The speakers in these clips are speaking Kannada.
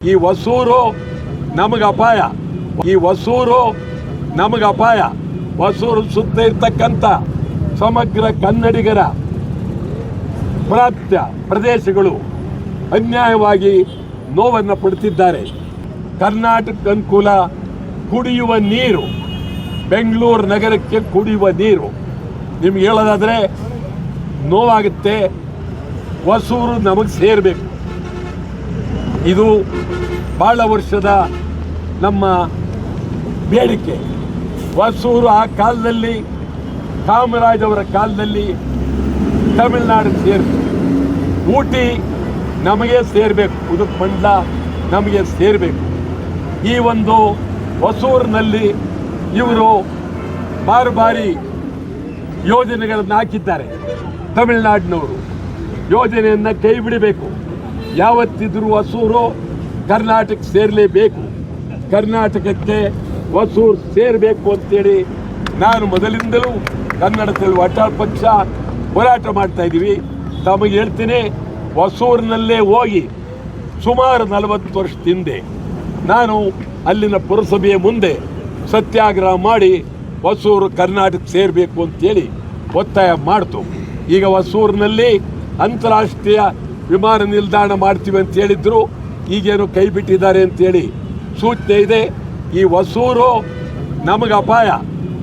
ಈ ಹೊಸೂರು ನಮಗೆ ಅಪಾಯ. ಹೊಸೂರು ಸುತ್ತ ಇರ್ತಕ್ಕಂಥ ಸಮಗ್ರ ಕನ್ನಡಿಗರ ಪ್ರಾಂತ್ಯ ಪ್ರದೇಶಗಳು ಅನ್ಯಾಯವಾಗಿ ನೋವನ್ನು ಪಡುತ್ತಿದ್ದಾರೆ. ಕರ್ನಾಟಕ ಅನುಕೂಲ ಕುಡಿಯುವ ನೀರು, ಬೆಂಗಳೂರು ನಗರಕ್ಕೆ ಕುಡಿಯುವ ನೀರು ನಿಮ್ಗೆ ಹೇಳೋದಾದರೆ ನೋವಾಗುತ್ತೆ. ಹೊಸೂರು ನಮಗೆ ಸೇರಬೇಕು. ಇದು ಭಾಳ ವರ್ಷದ ನಮ್ಮ ಬೇಡಿಕೆ. ಹೊಸೂರು ಆ ಕಾಲದಲ್ಲಿ ಕಾಮರಾಜ್ ಅವರ ಕಾಲದಲ್ಲಿ ತಮಿಳುನಾಡು ಸೇರಿತು. ಊಟಿ ನಮಗೆ ಸೇರಬೇಕು, ಉದಕಮಂಡಲ ನಮಗೆ ಸೇರಬೇಕು. ಈ ಒಂದು ಹೊಸೂರಿನಲ್ಲಿ ಇವರು ಬಾರಿ ಯೋಜನೆಗಳನ್ನು ಹಾಕಿದ್ದಾರೆ. ತಮಿಳುನಾಡಿನವರು ಯೋಜನೆಯನ್ನು ಕೈ ಬಿಡಬೇಕು. ಯಾವತ್ತಿದ್ರೂ ಹೊಸೂರು ಕರ್ನಾಟಕ ಸೇರಲೇಬೇಕು. ಕರ್ನಾಟಕಕ್ಕೆ ಹೊಸೂರು ಸೇರಬೇಕು ಅಂತೇಳಿ ನಾನು ಮೊದಲಿಂದಲೂ ಕನ್ನಡದಲ್ಲಿ ಅಟಲ್ ಪಕ್ಷ ಹೋರಾಟ ಮಾಡ್ತಾ ಇದ್ದೀವಿ. ತಮಗೆ ಹೇಳ್ತೀನಿ, ಹೊಸೂರಿನಲ್ಲೇ ಹೋಗಿ ಸುಮಾರು 40 ವರ್ಷದ ಹಿಂದೆ ನಾನು ಅಲ್ಲಿನ ಪುರಸಭೆಯ ಮುಂದೆ ಸತ್ಯಾಗ್ರಹ ಮಾಡಿ ಹೊಸೂರು ಕರ್ನಾಟಕ ಸೇರಬೇಕು ಅಂತೇಳಿ ಒತ್ತಾಯ ಮಾಡ್ತು. ಈಗ ಹೊಸೂರಿನಲ್ಲಿ ಅಂತಾರಾಷ್ಟ್ರೀಯ ವಿಮಾನ ನಿಲ್ದಾಣ ಮಾಡ್ತೀವಿ ಅಂತ ಹೇಳಿದ್ರು. ಈಗೇನು ಕೈ ಬಿಟ್ಟಿದ್ದಾರೆ ಅಂತೇಳಿ ಸೂಚನೆ ಇದೆ. ಈ ಹೊಸೂರು ನಮಗೆ ಅಪಾಯ.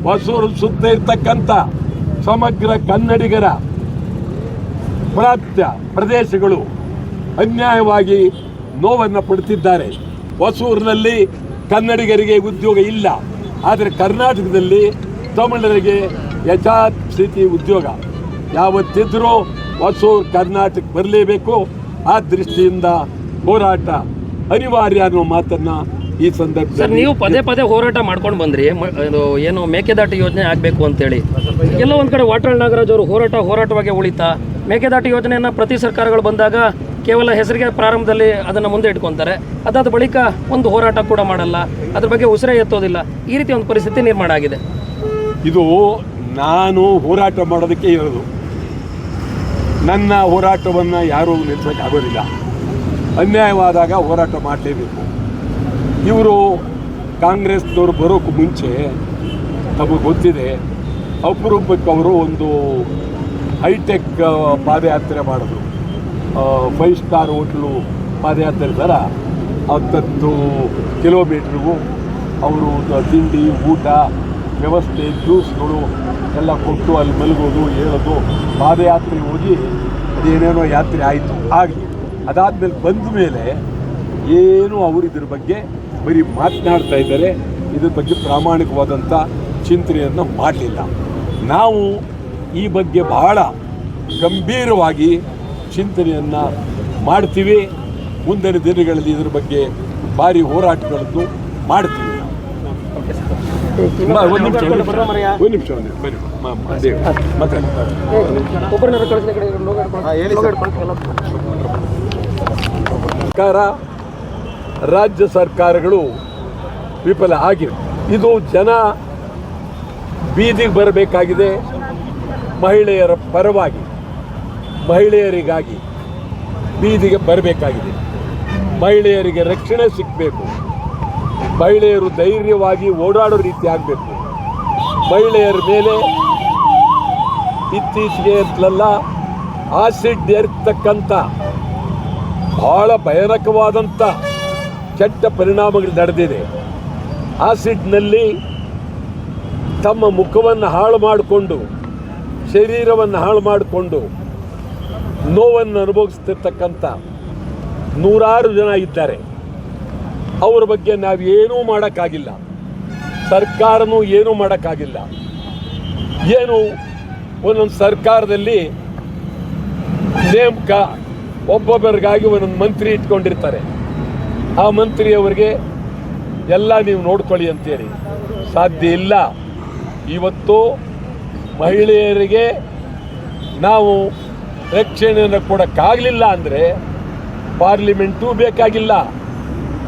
ಹೊಸೂರು ಸುತ್ತ ಇರ್ತಕ್ಕಂಥ ಸಮಗ್ರ ಕನ್ನಡಿಗರ ಪ್ರಾಂತ್ಯ ಪ್ರದೇಶಗಳು ಅನ್ಯಾಯವಾಗಿ ನೋವನ್ನು ಪಡುತ್ತಿದ್ದಾರೆ. ಹೊಸೂರಿನಲ್ಲಿ ಕನ್ನಡಿಗರಿಗೆ ಉದ್ಯೋಗ ಇಲ್ಲ, ಆದರೆ ಕರ್ನಾಟಕದಲ್ಲಿ ತಮಿಳರಿಗೆ ಯಥಾಸ್ಥಿತಿ ಉದ್ಯೋಗ. ಯಾವತ್ತಿದ್ರೂ ಹೊಸೂರು ಕರ್ನಾಟಕ ಬರಲೇಬೇಕು. ಆ ದೃಷ್ಟಿಯಿಂದ ಹೋರಾಟ ಅನಿವಾರ್ಯ ಅನ್ನೋ ಮಾತನ್ನ ಈ ಸಂದರ್ಭದಲ್ಲಿ ನೀವು ಪದೇ ಹೋರಾಟ ಮಾಡ್ಕೊಂಡು ಬಂದ್ರಿ. ಏನು ಮೇಕೆದಾಟು ಯೋಜನೆ ಆಗಬೇಕು ಅಂತೇಳಿ ಎಲ್ಲೋ ಒಂದು ಕಡೆ ವಾಟಾಳ್ ನಾಗರಾಜ್ ಅವರು ಹೋರಾಟವಾಗಿ ಉಳಿತಾ ಮೇಕೆದಾಟು ಯೋಜನೆಯನ್ನು ಪ್ರತಿ ಸರ್ಕಾರಗಳು ಬಂದಾಗ ಕೇವಲ ಹೆಸರಿಗೆ ಪ್ರಾರಂಭದಲ್ಲಿ ಅದನ್ನು ಮುಂದೆ ಇಟ್ಕೊತಾರೆ. ಅದಾದ ಬಳಿಕ ಒಂದು ಹೋರಾಟ ಕೂಡ ಮಾಡಲ್ಲ, ಅದ್ರ ಬಗ್ಗೆ ಉಸಿರೇ ಎತ್ತೋದಿಲ್ಲ. ಈ ರೀತಿ ಒಂದು ಪರಿಸ್ಥಿತಿ ನಿರ್ಮಾಣ ಆಗಿದೆ. ಇದು ನಾನು ಹೋರಾಟ ಮಾಡೋದಕ್ಕೆ ಇರೋದು. ನನ್ನ ಹೋರಾಟವನ್ನು ಯಾರೂ ನಿಲ್ಲಿಸೋಕ್ಕಾಗೋದಿಲ್ಲ. ಅನ್ಯಾಯವಾದಾಗ ಹೋರಾಟ ಮಾಡಲೇಬೇಕು. ಇವರು ಕಾಂಗ್ರೆಸ್ನವರು ಬರೋಕ್ಕೂ ಮುಂಚೆ ನಮಗೆ ಗೊತ್ತಿದೆ, ಅಪರೂಪಕ್ಕೆ ಅವರು ಒಂದು ಹೈಟೆಕ್ ಪಾದಯಾತ್ರೆ ಮಾಡಿದ್ರು. 5 ಸ್ಟಾರ್ ಹೋಟ್ಲು ಪಾದಯಾತ್ರೆ ಥರ 10 ಕಿಲೋಮೀಟ್ರಿಗೂ ಅವರು ತಿಂಡಿ ಊಟ ವ್ಯವಸ್ಥೆ ಜ್ಯೂಸ್ಗಳು ಎಲ್ಲ ಕೊಟ್ಟು ಅಲ್ಲಿ ಮಲಗೋದು ಹೇಳೋದು ಪಾದಯಾತ್ರೆ ಹೋಗಿ ಅದೇನೇನೋ ಯಾತ್ರೆ ಆಯಿತು. ಆಗಲಿ ಅದಾದಮೇಲೆ ಬಂದ ಮೇಲೆ ಏನು ಅವರು ಇದ್ರ ಬಗ್ಗೆ ಬರೀ ಮಾತನಾಡ್ತಾ ಇದ್ದಾರೆ. ಇದ್ರ ಬಗ್ಗೆ ಪ್ರಾಮಾಣಿಕವಾದಂಥ ಚಿಂತನೆಯನ್ನು ಮಾಡಲಿಲ್ಲ. ನಾವು ಈ ಬಗ್ಗೆ ಬಹಳ ಗಂಭೀರವಾಗಿ ಚಿಂತನೆಯನ್ನು ಮಾಡ್ತೀವಿ. ಮುಂದಿನ ದಿನಗಳಲ್ಲಿ ಇದ್ರ ಬಗ್ಗೆ ಭಾರಿ ಹೋರಾಟಗಳನ್ನು ಮಾಡ್ತೀವಿ. ಒಂದು ನಿಮಿಷ ಸರ್ಕಾರ ರಾಜ್ಯ ಸರ್ಕಾರಗಳು ವಿಫಲ ಆಗಿವೆ. ಇದು ಜನ ಬೀದಿಗೆ ಬರಬೇಕಾಗಿದೆ. ಮಹಿಳೆಯರ ಪರವಾಗಿ, ಮಹಿಳೆಯರಿಗಾಗಿ ಬೀದಿಗೆ ಬರಬೇಕಾಗಿದೆ. ಮಹಿಳೆಯರಿಗೆ ರಕ್ಷಣೆ ಸಿಗಬೇಕು. ಮಹಿಳೆಯರು ಧೈರ್ಯವಾಗಿ ಓಡಾಡೋ ರೀತಿ ಆಗಬೇಕು. ಮಹಿಳೆಯರ ಮೇಲೆ ಇತ್ತೀಚೆಗೆ ಅಂತಲಲ್ಲ ಆಸಿಡ್ ಏರ್ತಕ್ಕಂಥ ಬಹಳ ಭಯಾನಕವಾದಂಥ ಕೆಟ್ಟ ಪರಿಣಾಮಗಳು ನಡೆದಿದೆ. ಆಸಿಡ್ನಲ್ಲಿ ತಮ್ಮ ಮುಖವನ್ನು ಹಾಳು ಮಾಡಿಕೊಂಡು, ಶರೀರವನ್ನು ಹಾಳು ಮಾಡಿಕೊಂಡು ನೋವನ್ನು ಅನುಭವಿಸ್ತಿರ್ತಕ್ಕಂಥ ನೂರಾರು ಜನ ಇದ್ದಾರೆ. ಅವರ ಬಗ್ಗೆ ನಾವೇನೂ ಮಾಡೋಕ್ಕಾಗಿಲ್ಲ. ಸರ್ಕಾರನೂ ಏನೂ ಮಾಡೋಕ್ಕಾಗಿಲ್ಲ. ಏನು ಒಂದೊಂದು ಸರ್ಕಾರದಲ್ಲಿ ನೇಮಕ ಒಬ್ಬೊಬ್ಬರಿಗಾಗಿ ಒಂದೊಂದು ಮಂತ್ರಿ ಇಟ್ಕೊಂಡಿರ್ತಾರೆ. ಆ ಮಂತ್ರಿಯವರಿಗೆ ಎಲ್ಲ ನೀವು ನೋಡ್ಕೊಳ್ಳಿ ಅಂತೇಳಿ ಸಾಧ್ಯ ಇಲ್ಲ. ಇವತ್ತು ಮಹಿಳೆಯರಿಗೆ ನಾವು ರಕ್ಷಣೆಯನ್ನು ಕೊಡೋಕ್ಕಾಗಲಿಲ್ಲ ಅಂದರೆ ಪಾರ್ಲಿಮೆಂಟೂ ಬೇಕಾಗಿಲ್ಲ,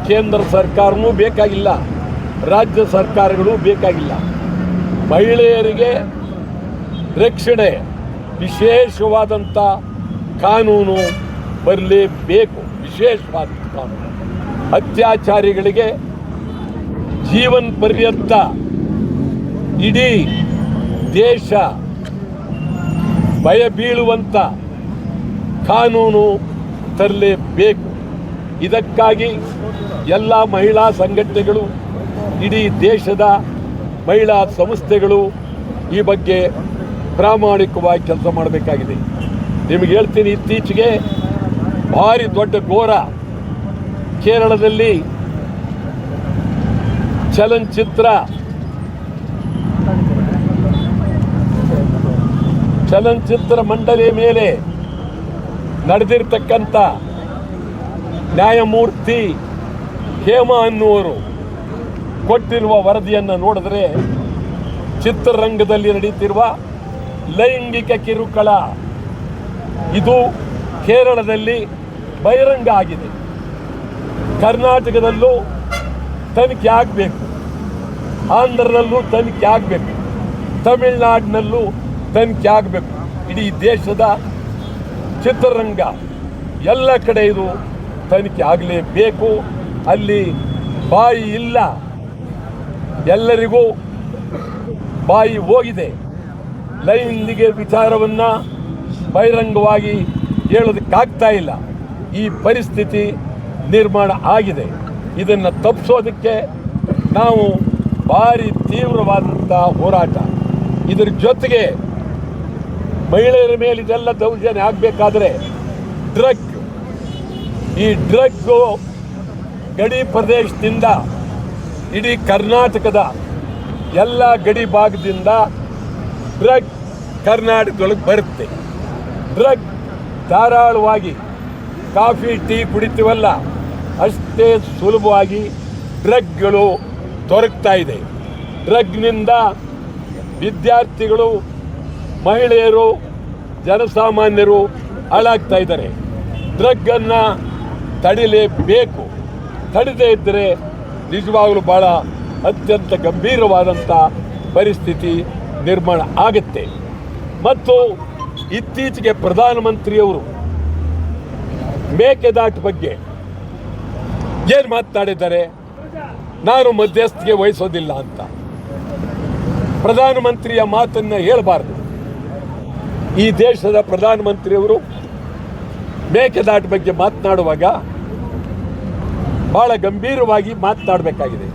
ಕೇಂದ್ರ ಸರ್ಕಾರವೂ ಬೇಕಾಗಿಲ್ಲ, ರಾಜ್ಯ ಸರ್ಕಾರಗಳು ಬೇಕಾಗಿಲ್ಲ. ಮಹಿಳೆಯರಿಗೆ ರಕ್ಷಣೆ ವಿಶೇಷವಾದಂಥ ಕಾನೂನು ಬರಲೇಬೇಕು. ವಿಶೇಷವಾದ ಕಾನೂನು ಅತ್ಯಾಚಾರಿಗಳಿಗೆ ಜೀವನ ಪರ್ಯಂತ ಇಡೀ ದೇಶ ಭಯ ಬೀಳುವಂಥ ಕಾನೂನು ತರಲೇಬೇಕು. ಇದಕ್ಕಾಗಿ ಎಲ್ಲ ಮಹಿಳಾ ಸಂಘಟನೆಗಳು, ಇಡೀ ದೇಶದ ಮಹಿಳಾ ಸಂಸ್ಥೆಗಳು ಈ ಬಗ್ಗೆ ಪ್ರಾಮಾಣಿಕವಾಗಿ ಕೆಲಸ ಮಾಡಬೇಕಾಗಿದೆ. ನಿಮಗೆ ಹೇಳ್ತೀನಿ, ಇತ್ತೀಚೆಗೆ ಭಾರಿ ದೊಡ್ಡ ಘೋರ ಕೇರಳದಲ್ಲಿ ಚಲನಚಿತ್ರ ಮಂಡಳಿಯ ಮೇಲೆ ನಡೆದಿರ್ತಕ್ಕಂಥ ನ್ಯಾಯಮೂರ್ತಿ ಹೇಮಾ ಅನ್ನುವರು ಕೊಟ್ಟಿರುವ ವರದಿಯನ್ನು ನೋಡಿದ್ರೆ ಚಿತ್ರರಂಗದಲ್ಲಿ ನಡೀತಿರುವ ಲೈಂಗಿಕ ಕಿರುಕುಳ ಇದು ಕೇರಳದಲ್ಲಿ ಬಹಿರಂಗ ಆಗಿದೆ. ಕರ್ನಾಟಕದಲ್ಲೂ ತನಿಖೆ ಆಗಬೇಕು, ಆಂಧ್ರದಲ್ಲೂ ತನಿಖೆ ಆಗಬೇಕು, ತಮಿಳುನಾಡಿನಲ್ಲೂ ತನಿಖೆ ಆಗಬೇಕು. ಇಡೀ ದೇಶದ ಚಿತ್ರರಂಗ ಎಲ್ಲ ಕಡೆ ಇದು ತನಿಖೆ ಆಗಲೇಬೇಕು. ಅಲ್ಲಿ ಬಾಯಿ ಇಲ್ಲ, ಎಲ್ಲರಿಗೂ ಬಾಯಿ ಹೋಗಿದೆ. ಲೈಂಗಿಕ ವಿಚಾರವನ್ನು ಬಹಿರಂಗವಾಗಿ ಹೇಳೋದಕ್ಕಾಗ್ತಾ ಇಲ್ಲ. ಈ ಪರಿಸ್ಥಿತಿ ನಿರ್ಮಾಣ ಆಗಿದೆ. ಇದನ್ನು ತಪ್ಪಿಸೋದಕ್ಕೆ ನಾವು ಭಾರಿ ತೀವ್ರವಾದಂಥ ಹೋರಾಟ, ಇದರ ಜೊತೆಗೆ ಮಹಿಳೆಯರ ಮೇಲೆ ಇದೆಲ್ಲ ದೌರ್ಜನ್ಯ ಆಗಬೇಕಾದ್ರೆ ಈ ಡ್ರಗ್ಗು ಗಡಿ ಪ್ರದೇಶದಿಂದ ಇಡೀ ಕರ್ನಾಟಕದ ಎಲ್ಲ ಗಡಿ ಭಾಗದಿಂದ ಡ್ರಗ್ ಕರ್ನಾಟಕದೊಳಗೆ ಬರುತ್ತೆ. ಡ್ರಗ್ ಧಾರಾಳವಾಗಿ ಕಾಫಿ ಟೀ ಕುಡಿತೀವಲ್ಲ, ಅಷ್ಟೇ ಸುಲಭವಾಗಿ ಡ್ರಗ್ಗಳು ದೊರಕ್ತಾ ಇದೆ. ಡ್ರಗ್ನಿಂದ ವಿದ್ಯಾರ್ಥಿಗಳು, ಮಹಿಳೆಯರು, ಜನಸಾಮಾನ್ಯರು ಹಾಳಾಗ್ತಾ ಇದ್ದಾರೆ. ಡ್ರಗ್ಗನ್ನು ತಡಿಲೇಬೇಕು. ತಡೆದೇ ಇದ್ದರೆ ನಿಜವಾಗಲೂ ಭಾಳ ಅತ್ಯಂತ ಗಂಭೀರವಾದಂಥ ಪರಿಸ್ಥಿತಿ ನಿರ್ಮಾಣ ಆಗುತ್ತೆ. ಮತ್ತು ಇತ್ತೀಚೆಗೆ ಪ್ರಧಾನಮಂತ್ರಿಯವರು ಮೇಕೆದಾಟು ಬಗ್ಗೆ ಏನು ಮಾತನಾಡಿದ್ದಾರೆ? ನಾನು ಮಧ್ಯಸ್ಥಿಕೆ ವಹಿಸೋದಿಲ್ಲ ಅಂತ. ಪ್ರಧಾನಮಂತ್ರಿಯ ಮಾತನ್ನು ಹೇಳಬಾರ್ದು. ಈ ದೇಶದ ಪ್ರಧಾನಮಂತ್ರಿಯವರು ಮೇಕೆದಾಟು ಬಗ್ಗೆ ಮಾತನಾಡುವಾಗ ಭಾಳ ಗಂಭೀರವಾಗಿ ಮಾತನಾಡಬೇಕಾಗಿದೆ.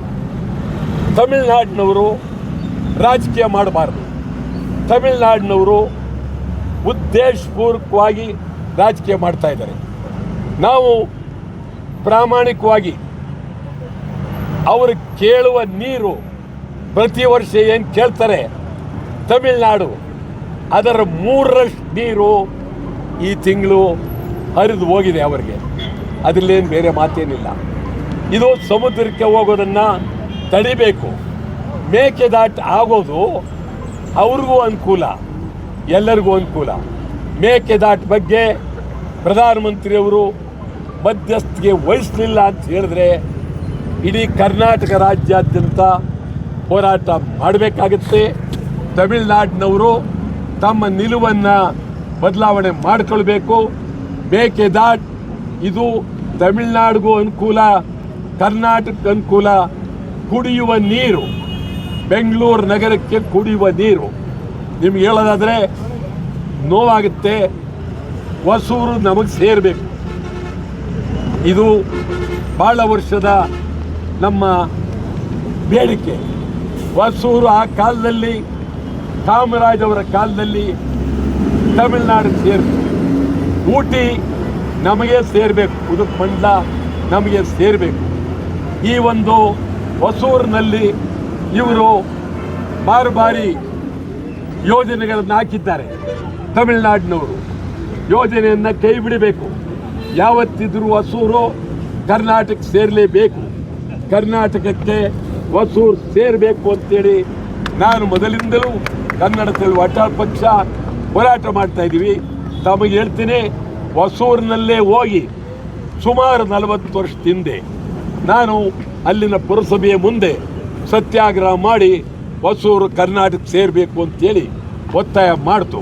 ತಮಿಳುನಾಡಿನವರು ರಾಜಕೀಯ ಮಾಡಬಾರ್ದು. ತಮಿಳುನಾಡಿನವರು ಉದ್ದೇಶಪೂರ್ವಕವಾಗಿ ರಾಜಕೀಯ ಮಾಡ್ತಾ ಇದ್ದಾರೆ. ನಾವು ಪ್ರಾಮಾಣಿಕವಾಗಿ ಅವರು ಕೇಳುವ ನೀರು ಪ್ರತಿ ವರ್ಷ ಏನು ಕೇಳ್ತಾರೆ ತಮಿಳುನಾಡು, ಅದರ 3ರಷ್ಟು ನೀರು ಈ ತಿಂಗಳು ಹರಿದು ಹೋಗಿದೆ ಅವರಿಗೆ. ಅದರಲ್ಲೇನು ಬೇರೆ ಮಾತೇನಿಲ್ಲ. ಇದು ಸಮುದ್ರಕ್ಕೆ ಹೋಗೋದನ್ನು ತಡಿಬೇಕು. ಮೇಕೆದಾಟು ಆಗೋದು ಅವ್ರಿಗೂ ಅನುಕೂಲ, ಎಲ್ಲರಿಗೂ ಅನುಕೂಲ. ಮೇಕೆದಾಟು ಬಗ್ಗೆ ಪ್ರಧಾನಮಂತ್ರಿಯವರು ಮಧ್ಯಸ್ಥಿಕೆ ವಹಿಸಲಿಲ್ಲ ಅಂತ ಹೇಳಿದ್ರೆ ಇಡೀ ಕರ್ನಾಟಕ ರಾಜ್ಯಾದ್ಯಂತ ಹೋರಾಟ ಮಾಡಬೇಕಾಗುತ್ತೆ. ತಮಿಳುನಾಡಿನವರು ತಮ್ಮ ನಿಲುವನ್ನು ಬದಲಾವಣೆ ಮಾಡಿಕೊಳ್ಬೇಕು. ಮೇಕೆದಾಟು ಇದು ತಮಿಳುನಾಡಿಗೂ ಅನುಕೂಲ, ಕರ್ನಾಟಕಕ್ಕೆ ಅನುಕೂಲ. ಕುಡಿಯುವ ನೀರು, ಬೆಂಗಳೂರು ನಗರಕ್ಕೆ ಕುಡಿಯುವ ನೀರು, ನಿಮ್ಗೆ ಹೇಳೋದಾದರೆ ನೋವಾಗುತ್ತೆ. ಹೊಸೂರು ನಮಗೆ ಸೇರಬೇಕು. ಇದು ಭಾಳ ವರ್ಷದ ನಮ್ಮ ಬೇಡಿಕೆ. ಹೊಸೂರು ಆ ಕಾಲದಲ್ಲಿ ಕಾಮರಾಜ್ ಅವರ ಕಾಲದಲ್ಲಿ ತಮಿಳುನಾಡು ಸೇರಬೇಕು. ಊಟಿ ನಮಗೆ ಸೇರಬೇಕು, ಉದುಕ್ ಮಂಡಲ ನಮಗೆ ಸೇರಬೇಕು. ಈ ಒಂದು ಹೊಸೂರಿನಲ್ಲಿ ಇವರು ಬಾರಿ ಯೋಜನೆಗಳನ್ನು ಹಾಕಿದ್ದಾರೆ. ತಮಿಳುನಾಡಿನವರು ಯೋಜನೆಯನ್ನು ಕೈ ಬಿಡಬೇಕು. ಯಾವತ್ತಿದ್ರೂ ಹೊಸೂರು ಕರ್ನಾಟಕ ಸೇರಲೇಬೇಕು. ಕರ್ನಾಟಕಕ್ಕೆ ಹೊಸೂರು ಸೇರಬೇಕು ಅಂತೇಳಿ ನಾನು ಮೊದಲಿಂದಲೂ ಕನ್ನಡದಲ್ಲಿ ಅಟಲ್ ಪಕ್ಷ ಹೋರಾಟ ಮಾಡ್ತಾ ಇದ್ದೀವಿ. ತಮಗೆ ಹೇಳ್ತೀನಿ, ಹೊಸೂರಿನಲ್ಲೇ ಹೋಗಿ ಸುಮಾರು 40 ವರ್ಷದ ಹಿಂದೆ ನಾನು ಅಲ್ಲಿನ ಪುರಸಭೆಯ ಮುಂದೆ ಸತ್ಯಾಗ್ರಹ ಮಾಡಿ ಹೊಸೂರು ಕರ್ನಾಟಕ ಸೇರಬೇಕು ಅಂತೇಳಿ ಒತ್ತಾಯ ಮಾಡ್ತು.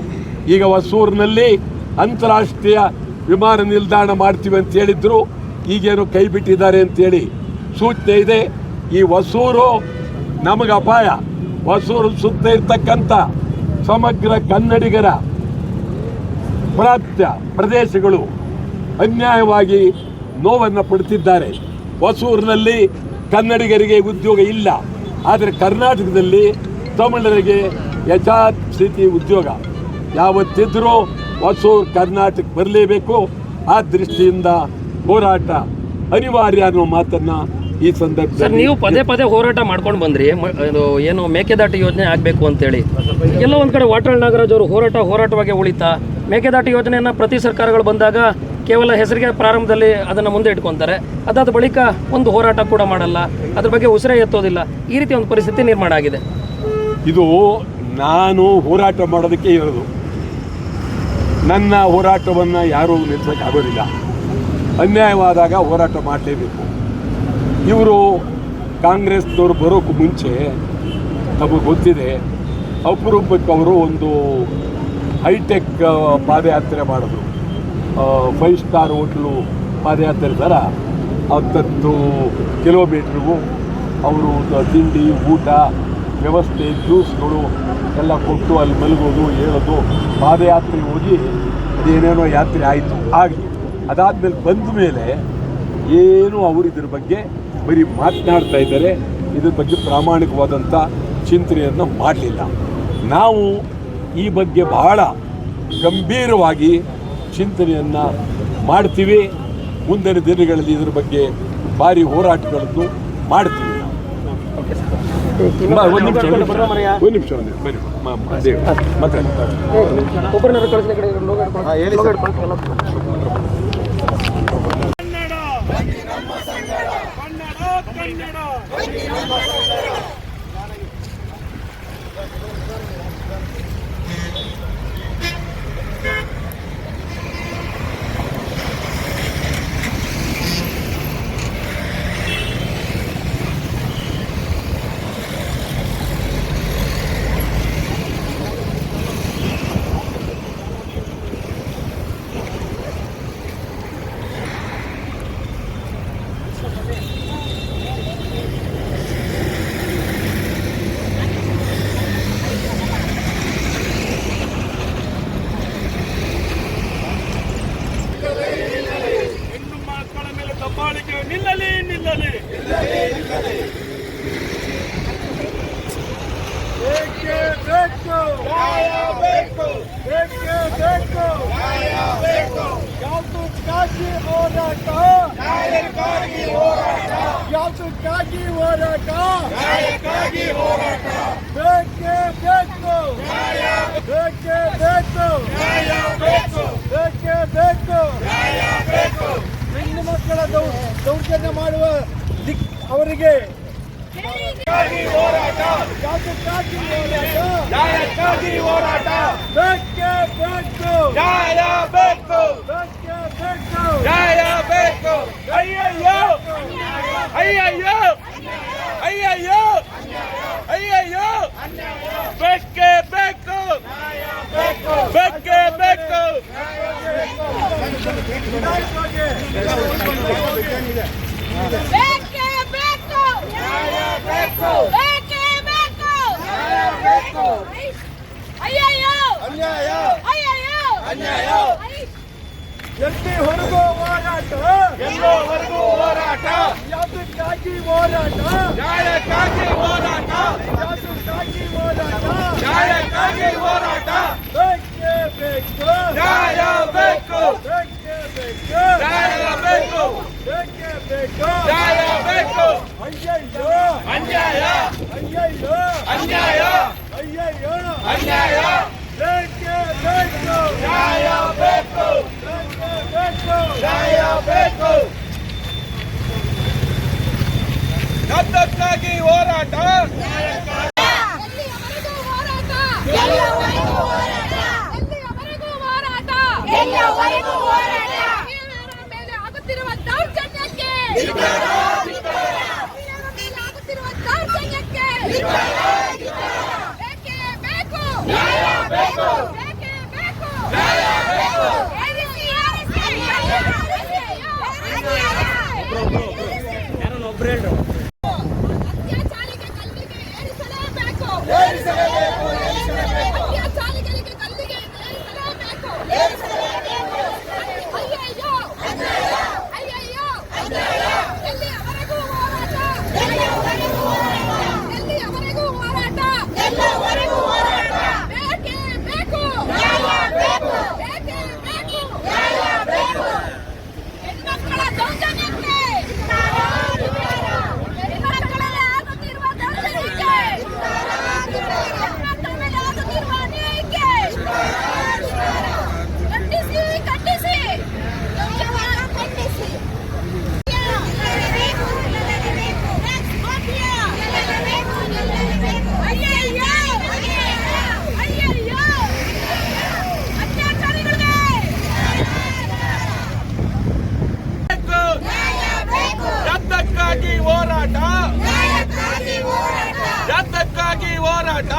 ಈಗ ಹೊಸೂರಿನಲ್ಲಿ ಅಂತಾರಾಷ್ಟ್ರೀಯ ವಿಮಾನ ನಿಲ್ದಾಣ ಮಾಡ್ತೀವಿ ಅಂತ ಹೇಳಿದ್ರು. ಈಗೇನು ಕೈ ಬಿಟ್ಟಿದ್ದಾರೆ ಅಂತೇಳಿ ಸೂಚನೆ ಇದೆ. ಈ ಹೊಸೂರು ನಮಗೆ ಅಪಾಯ. ಹೊಸೂರು ಸುತ್ತ ಇರ್ತಕ್ಕಂಥ ಸಮಗ್ರ ಕನ್ನಡಿಗರ ಪ್ರಾಂತ್ಯ ಪ್ರದೇಶಗಳು ಅನ್ಯಾಯವಾಗಿ ನೋವನ್ನು ಪಡುತ್ತಿದ್ದಾರೆ. ಹೊಸೂರಿನಲ್ಲಿ ಕನ್ನಡಿಗರಿಗೆ ಉದ್ಯೋಗ ಇಲ್ಲ, ಆದರೆ ಕರ್ನಾಟಕದಲ್ಲಿ ತಮಿಳರಿಗೆ ಯಥಾಸ್ಥಿತಿ ಉದ್ಯೋಗ. ಯಾವತ್ತಿದ್ರೂ ಹೊಸೂರು ಕರ್ನಾಟಕ ಬರಲೇಬೇಕು. ಆ ದೃಷ್ಟಿಯಿಂದ ಹೋರಾಟ ಅನಿವಾರ್ಯ ಅನ್ನೋ ಮಾತನ್ನು ಈ ಸಂದರ್ಭದಲ್ಲಿ ನೀವು ಪದೇ ಪದೇ ಹೋರಾಟ ಮಾಡ್ಕೊಂಡು ಬಂದ್ರಿ. ಇದು ಏನು ಮೇಕೆದಾಟು ಯೋಜನೆ ಆಗಬೇಕು ಅಂತೇಳಿ ಎಲ್ಲೋ ಒಂದು ಕಡೆ ವಾಟಾಳ್ ನಾಗರಾಜ್ ಅವರು ಹೋರಾಟವಾಗಿ ಉಳಿತಾ ಮೇಕೆದಾಟು ಯೋಜನೆಯನ್ನು ಪ್ರತಿ ಸರ್ಕಾರಗಳು ಬಂದಾಗ ಕೇವಲ ಹೆಸರಿಗೆ ಪ್ರಾರಂಭದಲ್ಲಿ ಅದನ್ನು ಮುಂದೆ ಇಟ್ಕೊತಾರೆ, ಅದಾದ ಬಳಿಕ ಒಂದು ಹೋರಾಟ ಕೂಡ ಮಾಡಲ್ಲ, ಅದ್ರ ಬಗ್ಗೆ ಉಸಿರೇ ಎತ್ತೋದಿಲ್ಲ. ಈ ರೀತಿ ಒಂದು ಪರಿಸ್ಥಿತಿ ನಿರ್ಮಾಣ ಆಗಿದೆ. ಇದು ನಾನು ಹೋರಾಟ ಮಾಡೋದಕ್ಕೆ ಇರೋದು. ನನ್ನ ಹೋರಾಟವನ್ನು ಯಾರೂ ನಿಲ್ಲಿಸೋಕ್ಕಾಗೋದಿಲ್ಲ. ಅನ್ಯಾಯವಾದಾಗ ಹೋರಾಟ ಮಾಡಲೇಬೇಕು. ಇವರು ಕಾಂಗ್ರೆಸ್ನವರು ಬರೋಕ್ಕೂ ಮುಂಚೆ ನಮಗೆ ಗೊತ್ತಿದೆ, ಅಪರೂಪಕ್ಕೆ ಅವರು ಒಂದು ಹೈಟೆಕ್ ಪಾದಯಾತ್ರೆ ಮಾಡಿದ್ರು. 5 ಸ್ಟಾರ್ ಹೋಟ್ಲು ಪಾದಯಾತ್ರೆ ಥರ 10 ಕಿಲೋಮೀಟ್ರಿಗೂ ಅವರು ತಿಂಡಿ ಊಟ ವ್ಯವಸ್ಥೆ ಜ್ಯೂಸ್ಗಳು ಎಲ್ಲ ಕೊಟ್ಟು ಅಲ್ಲಿ ಮಲಗೋದು ಹೇಳೋದು ಪಾದಯಾತ್ರೆ ಹೋಗಿ ಅದೇನೇನೋ ಯಾತ್ರೆ ಆಯಿತು. ಆಗಲಿ ಅದಾದಮೇಲೆ ಬಂದ ಮೇಲೆ ಏನು ಅವರು ಇದ್ರ ಬಗ್ಗೆ ಬರೀ ಮಾತನಾಡ್ತಾ ಇದ್ದಾರೆ, ಇದ್ರ ಬಗ್ಗೆ ಪ್ರಾಮಾಣಿಕವಾದಂಥ ಚಿಂತನೆಯನ್ನು ಮಾಡಲಿಲ್ಲ. ನಾವು ಈ ಬಗ್ಗೆ ಬಹಳ ಗಂಭೀರವಾಗಿ ಚಿಂತನೆಯನ್ನು ಮಾಡ್ತೀವಿ. ಮುಂದಿನ ದಿನಗಳಲ್ಲಿ ಇದ್ರ ಬಗ್ಗೆ ಭಾರಿ ಹೋರಾಟಗಳನ್ನು ಮಾಡ್ತೀವಿ. ಒಂದು ನಿಮಿಷ ಬನ್ನಿ ನಿಲ್ಲಲಿ ಬೇಕೇ ಬೇಕು ಯಾತಕ್ಕಾಗಿ ಹೋರಾಟ ಬೇಕೇ ಬೇಕು ಹೆಣ್ಣು ಮಕ್ಕಳ ದೌರ್ಜನ್ಯ ಮಾಡುವ ಅವರಿಗೆ ಬೇಕೇ ಬೇಕು ಅಯ್ಯಯ್ಯೋ ಬೇಕೇ ಬೇಕು ಎಲ್ಲಿ ಹೊರಗೋ ಹೋರಾಟ ಯಾತಕ್ಕಾಗಿ ಹೋರಾಟ ಬೇಕೇ ಬೇಕು ಅಯ್ಯಯ್ಯೋ ಬೇಕೇ ಬೇಕು ಯಾತಕ್ಕಾಗಿ ಹೋರಾಟ ಆಗುತ್ತಿರುವ ದೌರ್ಜನ್ಯಕ್ಕೆ ಬೇಕೇ ಬೇಕು ಅತ್ಯಾಚಾರಿಗೆ ಕಲ್ಲಿಗೆ ಏರಿಸಲೇಬೇಕು. ಅತ್ಯಾಚಾರಿಗಳಿಗೆ ಕಲ್ಲಿಗೆ ಏರಿಸಲೇಬೇಕು. ಅಯ್ಯಯ್ಯೋ ಅಯ್ಯಯ್ಯೋ ಎಲ್ಲಿಯವರೆಗೂ ಹೋರಾಟ? ಎಲ್ಲಿಯವರೆಗೂ ಹೋರಾಟ? ಬೇಕೇ ಬೇಕು. ಬೇಕೇ ಬೇಕು. ಹೆಣ್ಮಕ್ಕಳ ದೌರ್ಜನ್ಯಕ್ಕೆ ಹೆಣ್ಮಕ್ಕಳಲ್ಲಿ ಆಗುತ್ತಿರುವ ದೌರ್ಜನ್ಯಕ್ಕೆ ಹೆಣ್ಮಕ್ಕಳ ಮೇಲೆ ಆಗುತ್ತಿರುವ ಅನ್ಯಾಯಕ್ಕೆ ಖಂಡಿಸಿ ಅಯ್ಯಯ್ಯೋ ಅತ್ಯಾಚಾರಿಗಳಿಗೆ ಯಾತಕ್ಕಾಗಿ ಹೋರಾಟ? ಯಾತಕ್ಕಾಗಿ ಹೋರಾಟ?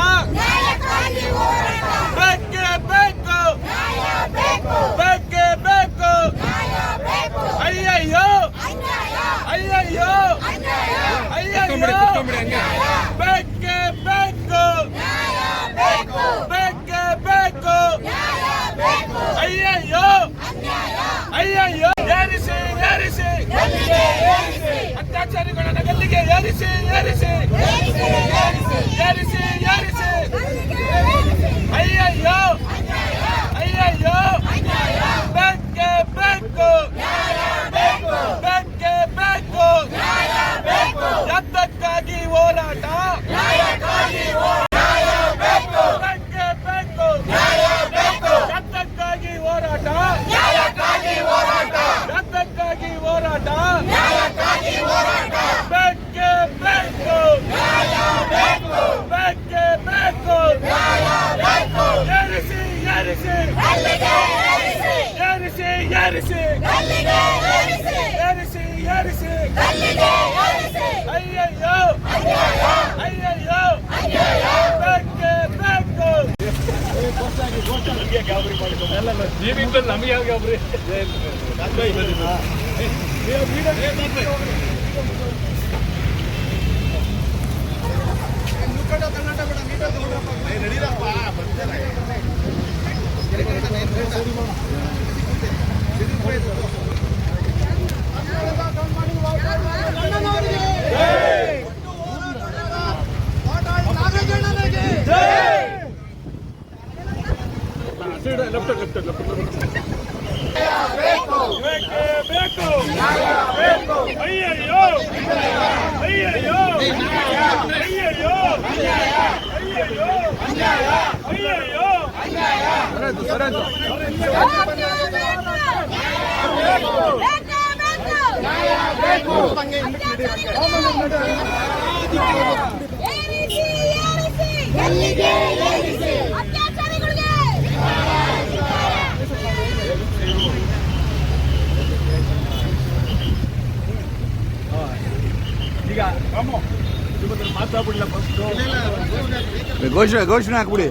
ಬೇಕೇ ಬೇಕು. ಬೇಕೇ ಬೇಕು. ಅಯ್ಯಯ್ಯೋ ಅಯ್ಯಯ್ಯೋ ಬೇಕೇ ಬೇಕು. ಬೇಕೇ ಬೇಕು. ಅಯ್ಯಯ್ಯೋ ಏರಿಸಿ ಅತ್ಯಾಚಾರಿಗಳನ್ನ ಗಲ್ಲಿಗೆ ಏರಿಸಿ ಅಯ್ಯಯ್ಯೋ ಬೇಕೇ ಬೇಕು. ಬೇಕೇ ಬೇಕು. ಯಾತಕ್ಕಾಗಿ ಹೋರಾಟ? ಬೇಕೇ ಬೇಕು. ಯಾತಕ್ಕಾಗಿ ಹೋರಾಟ? ಯಾತಕ್ಕಾಗಿ ಹೋರಾಟ? ಬೇಕೇ ಬೇಕು. ಬೇಕೇ ಬೇಕು. ಏರಿಸಿ ಅಯ್ಯಯ್ಯೋ ಬೇಕೇ ಬೇಕು. ಜೀವಿತ ನಮಗೆ ಯಾವ ಗಾಬರಿ? ಅಯ್ಯಯ್ಯೋ ಈಗ ಮಾತಾಡ್ಬಿಡ್ಲ ಫಸ್ಟ್ ಘೋಷಣೆ ಹಾಕ್ಬಿಡಿ.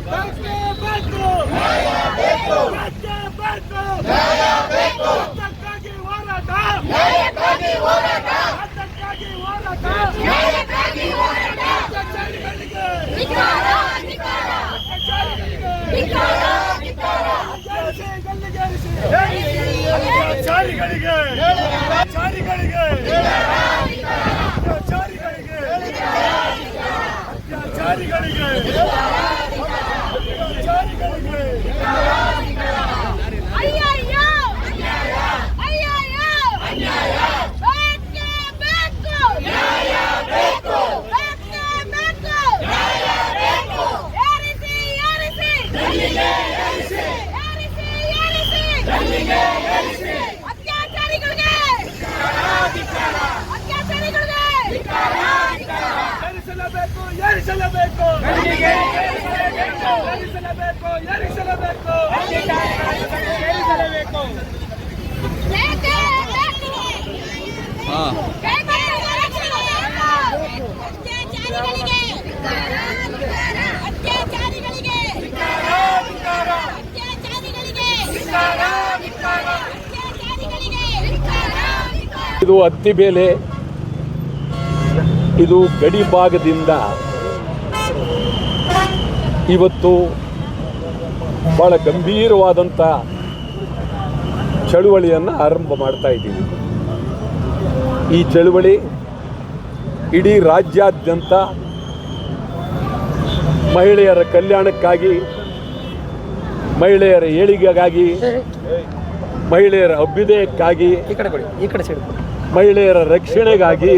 ಇದು ಹತ್ತಿ ಬೇಲೆ ಇದು ಗಡಿ ಭಾಗದಿಂದ ಇವತ್ತು ಭಾಳ ಗಂಭೀರವಾದಂಥ ಚಳುವಳಿಯನ್ನು ಆರಂಭ ಮಾಡ್ತಾ ಇದ್ದೀವಿ. ಈ ಚಳುವಳಿ ಇಡೀ ರಾಜ್ಯಾದ್ಯಂತ ಮಹಿಳೆಯರ ಕಲ್ಯಾಣಕ್ಕಾಗಿ, ಮಹಿಳೆಯರ ಏಳಿಗೆಗಾಗಿ, ಮಹಿಳೆಯರ ಅಭ್ಯುದಯಕ್ಕಾಗಿ, ಮಹಿಳೆಯರ ರಕ್ಷಣೆಗಾಗಿ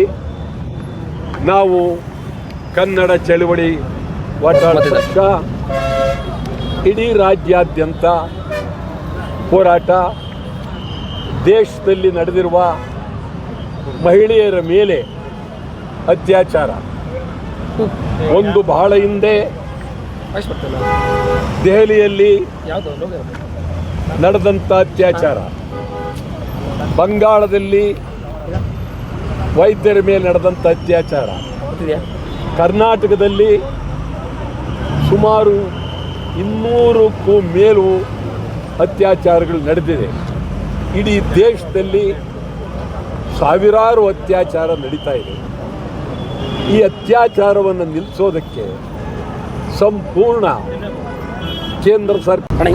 ನಾವು ಕನ್ನಡ ಚಳುವಳಿ ವಾಟಾಳ ಪಕ್ಷ ಇಡೀ ರಾಜ್ಯಾದ್ಯಂತ ಹೋರಾಟ, ದೇಶದಲ್ಲಿ ನಡೆದಿರುವ ಮಹಿಳೆಯರ ಮೇಲೆ ಅತ್ಯಾಚಾರ, ಒಂದು ಬಹಳ ಹಿಂದೆ ದೆಹಲಿಯಲ್ಲಿ ನಡೆದಂಥ ಅತ್ಯಾಚಾರ, ಬಂಗಾಳದಲ್ಲಿ ವೈದ್ಯರ ಮೇಲೆ ನಡೆದಂಥ ಅತ್ಯಾಚಾರ, ಕರ್ನಾಟಕದಲ್ಲಿ ಸುಮಾರು 200ಕ್ಕೂ ಮೇಲೂ ಅತ್ಯಾಚಾರಗಳು ನಡೆದಿದೆ. ಇಡೀ ದೇಶದಲ್ಲಿ ಸಾವಿರಾರು ಅತ್ಯಾಚಾರ ನಡೀತಾ ಇದೆ. ಈ ಅತ್ಯಾಚಾರವನ್ನು ನಿಲ್ಲಿಸೋದಕ್ಕೆ ಸಂಪೂರ್ಣ ಕೇಂದ್ರ ಸರ್ಕಾರ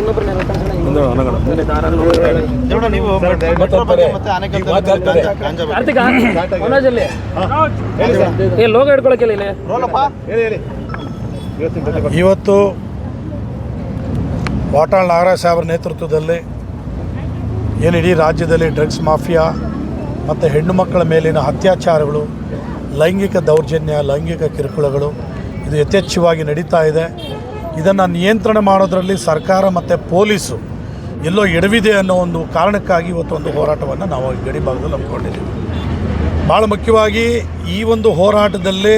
ಇವತ್ತು ವಾಟಾಳ್ ನಾಗರಾಜ್ ಸಾಹೇಬ್ರ ನೇತೃತ್ವದಲ್ಲಿ ಏನು ಇಡೀ ರಾಜ್ಯದಲ್ಲಿ ಡ್ರಗ್ಸ್ ಮಾಫಿಯಾ ಮತ್ತು ಹೆಣ್ಣು ಮಕ್ಕಳ ಮೇಲಿನ ಅತ್ಯಾಚಾರಗಳು, ಲೈಂಗಿಕ ದೌರ್ಜನ್ಯ, ಲೈಂಗಿಕ ಕಿರುಕುಳಗಳು ಇದು ಯಥೇಚ್ಛವಾಗಿ ನಡೀತಾ ಇದೆ. ಇದನ್ನು ನಿಯಂತ್ರಣ ಮಾಡೋದರಲ್ಲಿ ಸರ್ಕಾರ ಮತ್ತು ಪೊಲೀಸು ಎಲ್ಲೋ ಎಡವಿದೆ ಅನ್ನೋ ಒಂದು ಕಾರಣಕ್ಕಾಗಿ ಇವತ್ತು ಒಂದು ಹೋರಾಟವನ್ನು ನಾವು ಈ ಗಡಿ ಭಾಗದಲ್ಲಿ ಹಮ್ಮಿಕೊಂಡಿದ್ದೀವಿ. ಭಾಳ ಮುಖ್ಯವಾಗಿ ಈ ಒಂದು ಹೋರಾಟದಲ್ಲಿ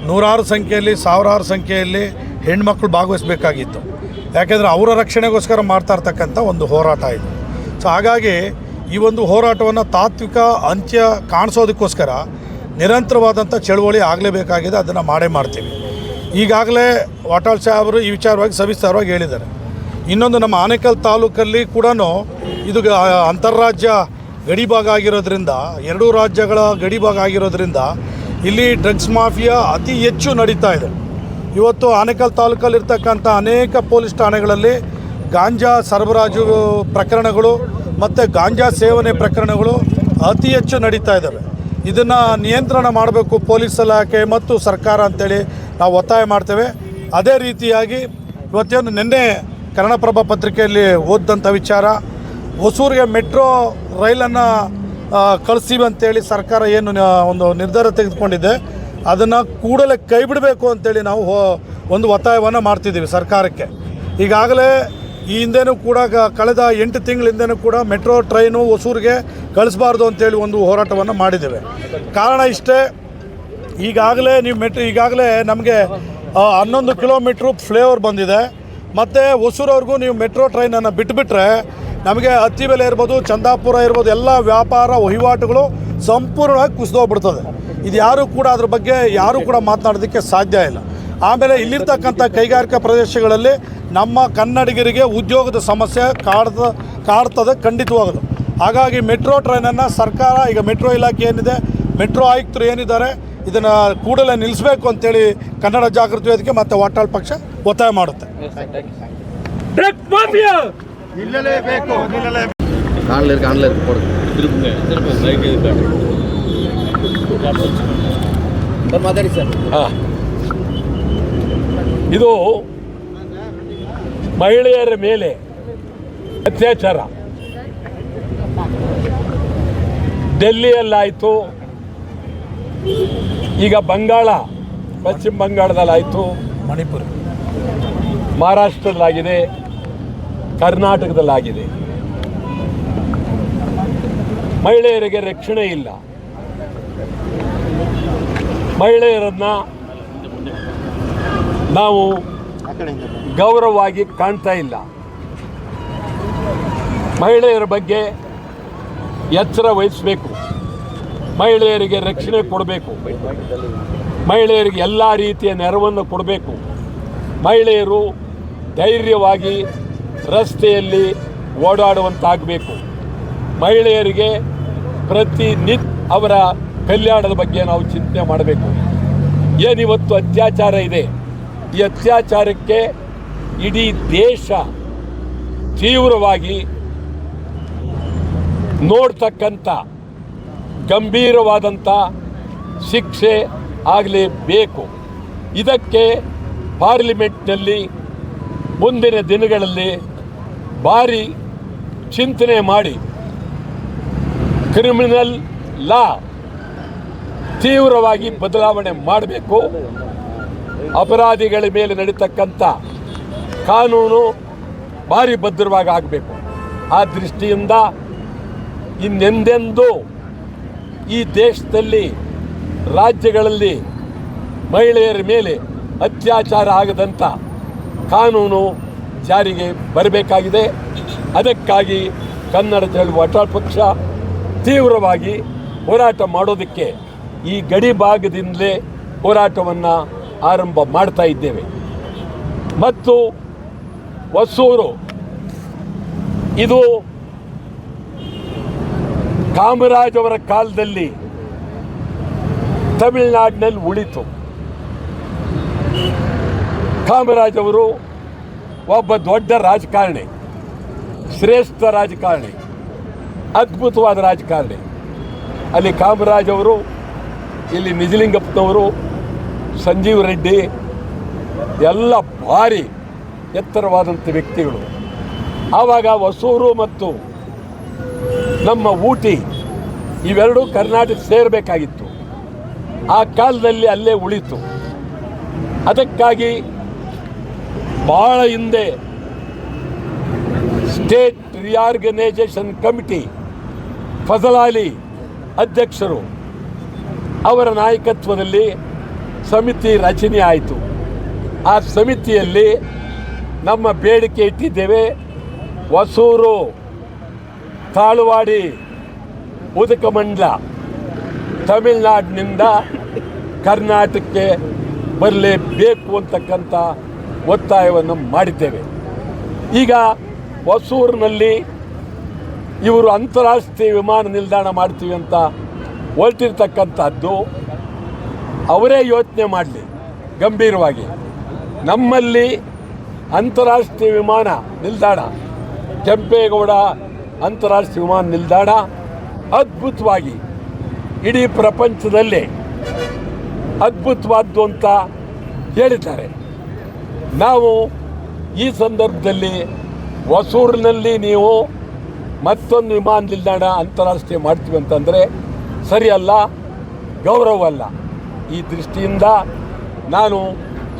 ನೂರಾರು ಸಂಖ್ಯೆಯಲ್ಲಿ, ಸಾವಿರಾರು ಸಂಖ್ಯೆಯಲ್ಲಿ ಹೆಣ್ಮಕ್ಳು ಭಾಗವಹಿಸಬೇಕಾಗಿತ್ತು. ಯಾಕೆಂದರೆ ಅವರ ರಕ್ಷಣೆಗೋಸ್ಕರ ಮಾಡ್ತಾ ಇರ್ತಕ್ಕಂಥ ಒಂದು ಹೋರಾಟ ಇದು. ಸೊ ಹಾಗಾಗಿ ಈ ಒಂದು ಹೋರಾಟವನ್ನು ತಾತ್ವಿಕ ಅಂತ್ಯ ಕಾಣಿಸೋದಕ್ಕೋಸ್ಕರ ನಿರಂತರವಾದಂಥ ಚಳುವಳಿ ಆಗಲೇಬೇಕಾಗಿದೆ. ಅದನ್ನು ಮಾಡೇ ಮಾಡ್ತೀವಿ. ಈಗಾಗಲೇ ವಾಟಾಳ್ ಸಾಹೇಬರು ಈ ವಿಚಾರವಾಗಿ ಸವಿಸ್ತಾರವಾಗಿ ಹೇಳಿದ್ದಾರೆ. ಇನ್ನೊಂದು ನಮ್ಮ ಆನೇಕಲ್ ತಾಲೂಕಲ್ಲಿ ಕೂಡ ಇದು ಅಂತಾರಾಜ್ಯ ಗಡಿ ಭಾಗ ಆಗಿರೋದ್ರಿಂದ, ಎರಡೂ ರಾಜ್ಯಗಳ ಗಡಿ ಭಾಗ ಆಗಿರೋದ್ರಿಂದ ಇಲ್ಲಿ ಡ್ರಗ್ಸ್ ಮಾಫಿಯಾ ಅತಿ ಹೆಚ್ಚು ನಡೀತಾ ಇದೆ. ಇವತ್ತು ಆನೇಕಲ್ ತಾಲೂಕಲ್ಲಿರ್ತಕ್ಕಂಥ ಅನೇಕ ಪೊಲೀಸ್ ಠಾಣೆಗಳಲ್ಲಿ ಗಾಂಜಾ ಸರಬರಾಜು ಪ್ರಕರಣಗಳು ಮತ್ತು ಗಾಂಜಾ ಸೇವನೆ ಪ್ರಕರಣಗಳು ಅತಿ ಹೆಚ್ಚು ನಡೀತಾ ಇದ್ದಾವೆ. ಇದನ್ನು ನಿಯಂತ್ರಣ ಮಾಡಬೇಕು ಪೊಲೀಸ್ ಇಲಾಖೆ ಮತ್ತು ಸರ್ಕಾರ ಅಂತೇಳಿ ನಾವು ಒತ್ತಾಯ ಮಾಡ್ತೇವೆ. ಅದೇ ರೀತಿಯಾಗಿ ಇವತ್ತೇನು ನಿನ್ನೆ ಕನ್ನಡಪ್ರಭ ಪತ್ರಿಕೆಯಲ್ಲಿ ಓದಿದಂಥ ವಿಚಾರ, ಹೊಸೂರಿಗೆ ಮೆಟ್ರೋ ರೈಲನ್ನು ಕಳಿಸ್ತೀವಿ ಅಂತೇಳಿ ಸರ್ಕಾರ ಏನು ಒಂದು ನಿರ್ಧಾರ ತೆಗೆದುಕೊಂಡಿದೆ, ಅದನ್ನು ಕೂಡಲೇ ಕೈ ಬಿಡಬೇಕು ಅಂತೇಳಿ ನಾವು ಒಂದು ಒತ್ತಾಯವನ್ನು ಮಾಡ್ತಿದ್ದೀವಿ ಸರ್ಕಾರಕ್ಕೆ. ಈಗಾಗಲೇ ಈ ಹಿಂದೆನೂ ಕೂಡ ಕಳೆದ 8 ತಿಂಗಳ ಹಿಂದೆನೂ ಕೂಡ ಮೆಟ್ರೋ ಟ್ರೈನು ಹೊಸೂರಿಗೆ ಕಳಿಸಬಾರ್ದು ಅಂತೇಳಿ ಒಂದು ಹೋರಾಟವನ್ನು ಮಾಡಿದ್ದೇವೆ. ಕಾರಣ ಇಷ್ಟೇ, ಈಗಾಗಲೇ ನಮಗೆ 11 ಕಿಲೋಮೀಟ್ರು ಫ್ಲೇಓವರ್ ಬಂದಿದೆ. ಮತ್ತು ಹೊಸೂರವ್ರಿಗೂ ನೀವು ಮೆಟ್ರೋ ಟ್ರೈನನ್ನು ಬಿಟ್ಟುಬಿಟ್ರೆ ನಮಗೆ ಅತ್ತಿಬೆಲೆ ಇರ್ಬೋದು, ಚಂದಾಪುರ ಇರ್ಬೋದು, ಎಲ್ಲ ವ್ಯಾಪಾರ ವಹಿವಾಟುಗಳು ಸಂಪೂರ್ಣವಾಗಿ ಕುಸಿದೋಗ್ಬಿಡ್ತದೆ. ಇದು ಅದ್ರ ಬಗ್ಗೆ ಯಾರೂ ಕೂಡ ಮಾತನಾಡೋದಕ್ಕೆ ಸಾಧ್ಯ ಇಲ್ಲ. ಆಮೇಲೆ ಇಲ್ಲಿರ್ತಕ್ಕಂಥ ಕೈಗಾರಿಕಾ ಪ್ರದೇಶಗಳಲ್ಲಿ ನಮ್ಮ ಕನ್ನಡಿಗರಿಗೆ ಉದ್ಯೋಗದ ಸಮಸ್ಯೆ ಕಾಡ್ತದೆ ಖಂಡಿತವಾಗಲು. ಹಾಗಾಗಿ ಮೆಟ್ರೋ ಟ್ರೈನನ್ನು ಸರ್ಕಾರ, ಈಗ ಮೆಟ್ರೋ ಇಲಾಖೆ ಏನಿದೆ, ಮೆಟ್ರೋ ಆಯುಕ್ತರು ಏನಿದ್ದಾರೆ, ಇದನ್ನು ಕೂಡಲೇ ನಿಲ್ಲಿಸಬೇಕು ಅಂತೇಳಿ ಕನ್ನಡ ಜಾಗೃತಿ ವೇದಿಕೆ ಮತ್ತು ವಾಟಾಳ್ ಪಕ್ಷ ಒತ್ತಾಯ ಮಾಡುತ್ತೆ. ಇದು ಮಹಿಳೆಯರ ಮೇಲೆ ಅತ್ಯಾಚಾರ ಡೆಲ್ಲಿಯಲ್ಲಾಯಿತು, ಈಗ ಪಶ್ಚಿಮ ಬಂಗಾಳದಲ್ಲಾಯಿತು, ಮಹಾರಾಷ್ಟ್ರದಲ್ಲಾಗಿದೆ, ಕರ್ನಾಟಕದಲ್ಲಾಗಿದೆ. ಮಹಿಳೆಯರಿಗೆ ರಕ್ಷಣೆ ಇಲ್ಲ. ಮಹಿಳೆಯರನ್ನು ನಾವು ಗೌರವವಾಗಿ ಕಾಣ್ತಾ ಇಲ್ಲ. ಮಹಿಳೆಯರ ಬಗ್ಗೆ ಎಚ್ಚರ ವಹಿಸಬೇಕು. ಮಹಿಳೆಯರಿಗೆ ರಕ್ಷಣೆ ಕೊಡಬೇಕು. ಮಹಿಳೆಯರಿಗೆ ಎಲ್ಲ ರೀತಿಯ ನೆರವನ್ನು ಕೊಡಬೇಕು. ಮಹಿಳೆಯರು ಧೈರ್ಯವಾಗಿ ರಸ್ತೆಯಲ್ಲಿ ಓಡಾಡುವಂತಾಗಬೇಕು. ಮಹಿಳೆಯರಿಗೆ ಪ್ರತಿನಿತ್ಯ ಅವರ ಕಲ್ಯಾಣದ ಬಗ್ಗೆ ನಾವು ಚಿಂತನೆ ಮಾಡಬೇಕು. ಏನಿವತ್ತು ಅತ್ಯಾಚಾರ ಇದೆ, ಈ ಅತ್ಯಾಚಾರಕ್ಕೆ ಇಡೀ ದೇಶ ತೀವ್ರವಾಗಿ ನೋಡ್ತಕ್ಕಂಥ ಗಂಭೀರವಾದಂಥ ಶಿಕ್ಷೆ ಆಗಲೇಬೇಕು. ಇದಕ್ಕೆ ಪಾರ್ಲಿಮೆಂಟ್ನಲ್ಲಿ ಮುಂದಿನ ದಿನಗಳಲ್ಲಿ ಭಾರಿ ಚಿಂತನೆ ಮಾಡಿ ಕ್ರಿಮಿನಲ್ ಲಾ ತೀವ್ರವಾಗಿ ಬದಲಾವಣೆ ಮಾಡಬೇಕು. ಅಪರಾಧಿಗಳ ಮೇಲೆ ನಡೀತಕ್ಕಂಥ ಕಾನೂನು ಭಾರಿ ಭದ್ರವಾಗಿ ಆಗಬೇಕು. ಆ ದೃಷ್ಟಿಯಿಂದ ಇನ್ನೆಂದೆಂದೂ ಈ ದೇಶದಲ್ಲಿ ರಾಜ್ಯಗಳಲ್ಲಿ ಮಹಿಳೆಯರ ಮೇಲೆ ಅತ್ಯಾಚಾರ ಆಗದಂಥ ಕಾನೂನು ಜಾರಿಗೆ ಬರಬೇಕಾಗಿದೆ. ಅದಕ್ಕಾಗಿ ಕನ್ನಡ ಚಳವಳಿ ಪಕ್ಷ ತೀವ್ರವಾಗಿ ಹೋರಾಟ ಮಾಡೋದಕ್ಕೆ ಈ ಗಡಿ ಭಾಗದಿಂದಲೇ ಹೋರಾಟವನ್ನು ಆರಂಭ ಮಾಡ್ತಾ ಇದ್ದೇವೆ. ಮತ್ತು ಹೊಸೂರು ಇದು ಕಾಮರಾಜ್ ಅವರ ಕಾಲದಲ್ಲಿ ತಮಿಳುನಾಡಿನಲ್ಲಿ ಉಳಿತು. ಕಾಮರಾಜ್ ಅವರು ಒಬ್ಬ ದೊಡ್ಡ ರಾಜಕಾರಣಿ, ಶ್ರೇಷ್ಠ ರಾಜಕಾರಣಿ, ಅದ್ಭುತವಾದ ರಾಜಕಾರಣಿ. ಅಲ್ಲಿ ಕಾಮರಾಜ್ ಅವರು, ಇಲ್ಲಿ ನಿಜಲಿಂಗಪ್ಪನವರು, ಸಂಜೀವ್ ರೆಡ್ಡಿ ಎಲ್ಲ ಭಾರಿ ಎತ್ತರವಾದಂಥ ವ್ಯಕ್ತಿಗಳು. ಆವಾಗ ಹೊಸೂರು ಮತ್ತು ನಮ್ಮ ಊಟಿ ಇವೆರಡೂ ಕರ್ನಾಟಕ ಸೇರಬೇಕಾಗಿತ್ತು. ಆ ಕಾಲದಲ್ಲಿ ಅಲ್ಲೇ ಉಳಿತು. ಅದಕ್ಕಾಗಿ ಭಾಳ ಹಿಂದೆ ಸ್ಟೇಟ್ ರಿಆರ್ಗನೈಸೇಷನ್ ಕಮಿಟಿ ಫಜಲಾಲಿ ಅಧ್ಯಕ್ಷರು ಅವರ ನಾಯಕತ್ವದಲ್ಲಿ ಸಮಿತಿ ರಚನೆ ಆಯಿತು. ಆ ಸಮಿತಿಯಲ್ಲಿ ನಮ್ಮ ಬೇಡಿಕೆ ಇಟ್ಟಿದ್ದೇವೆ. ಹೊಸೂರು, ತಾಳುವಾಡಿ, ಉದಕಮಂಡಲ ತಮಿಳುನಾಡಿನಿಂದ ಕರ್ನಾಟಕಕ್ಕೆ ಬರಲೇಬೇಕು ಅಂತಕ್ಕಂಥ ಒತ್ತಾಯವನ್ನು ಮಾಡಿದ್ದೇವೆ. ಈಗ ಹೊಸೂರಿನಲ್ಲಿ ಇವರು ಅಂತಾರಾಷ್ಟ್ರೀಯ ವಿಮಾನ ನಿಲ್ದಾಣ ಮಾಡ್ತೀವಿ ಅಂತ ಹೊರಟಿರ್ತಕ್ಕಂಥದ್ದು ಅವರೇ ಯೋಚನೆ ಮಾಡಲಿ ಗಂಭೀರವಾಗಿ. ನಮ್ಮಲ್ಲಿ ಅಂತಾರಾಷ್ಟ್ರೀಯ ವಿಮಾನ ನಿಲ್ದಾಣ, ಕೆಂಪೇಗೌಡ ಅಂತಾರಾಷ್ಟ್ರೀಯ ವಿಮಾನ ನಿಲ್ದಾಣ ಅದ್ಭುತವಾಗಿ ಇಡೀ ಪ್ರಪಂಚದಲ್ಲೇ ಅದ್ಭುತವಾದ್ದು ಅಂತ ಹೇಳಿದ್ದಾರೆ. ನಾವು ಈ ಸಂದರ್ಭದಲ್ಲಿ ಹೊಸೂರಿನಲ್ಲಿ ನೀವು ಮತ್ತೊಂದು ವಿಮಾನ ನಿಲ್ದಾಣ ಅಂತಾರಾಷ್ಟ್ರೀಯ ಮಾಡ್ತೀವಿ ಅಂತಂದರೆ ಸರಿಯಲ್ಲ, ಗೌರವವಲ್ಲ. ಈ ದೃಷ್ಟಿಯಿಂದ ನಾನು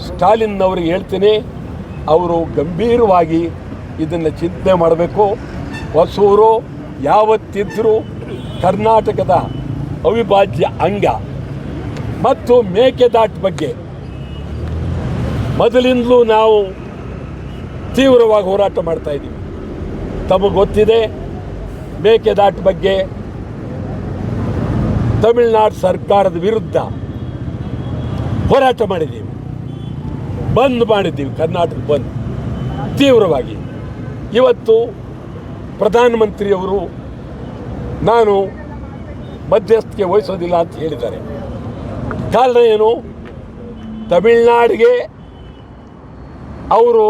ಸ್ಟಾಲಿನ್ ಅವರಿಗೆ ಹೇಳ್ತೀನಿ, ಅವರು ಗಂಭೀರವಾಗಿ ಇದನ್ನು ಚಿಂತನೆ ಮಾಡಬೇಕು. ಹೊಸೂರು ಯಾವತ್ತಿದ್ದರೂ ಕರ್ನಾಟಕದ ಅವಿಭಾಜ್ಯ ಅಂಗ. ಮತ್ತು ಮೇಕೆದಾಟು ಬಗ್ಗೆ ಮೊದಲಿಂದಲೂ ನಾವು ತೀವ್ರವಾಗಿ ಹೋರಾಟ ಮಾಡ್ತಾ ಇದ್ದೀವಿ. ತಮಗೆ ಗೊತ್ತಿದೆ, ಮೇಕೆದಾಟು ಬಗ್ಗೆ ತಮಿಳುನಾಡು ಸರ್ಕಾರದ ವಿರುದ್ಧ ಹೋರಾಟ ಮಾಡಿದ್ದೀವಿ, ಬಂದ್ ಮಾಡಿದ್ದೀವಿ, ಕರ್ನಾಟಕ ಬಂದ್ ತೀವ್ರವಾಗಿ. ಇವತ್ತು ಪ್ರಧಾನಮಂತ್ರಿಯವರು ನಾನು ಮಧ್ಯಸ್ಥಿಕೆ ವಹಿಸೋದಿಲ್ಲ ಅಂತ ಹೇಳಿದ್ದಾರೆ. ಕಾರಣ ಏನು? ತಮಿಳುನಾಡಿಗೆ ಅವರು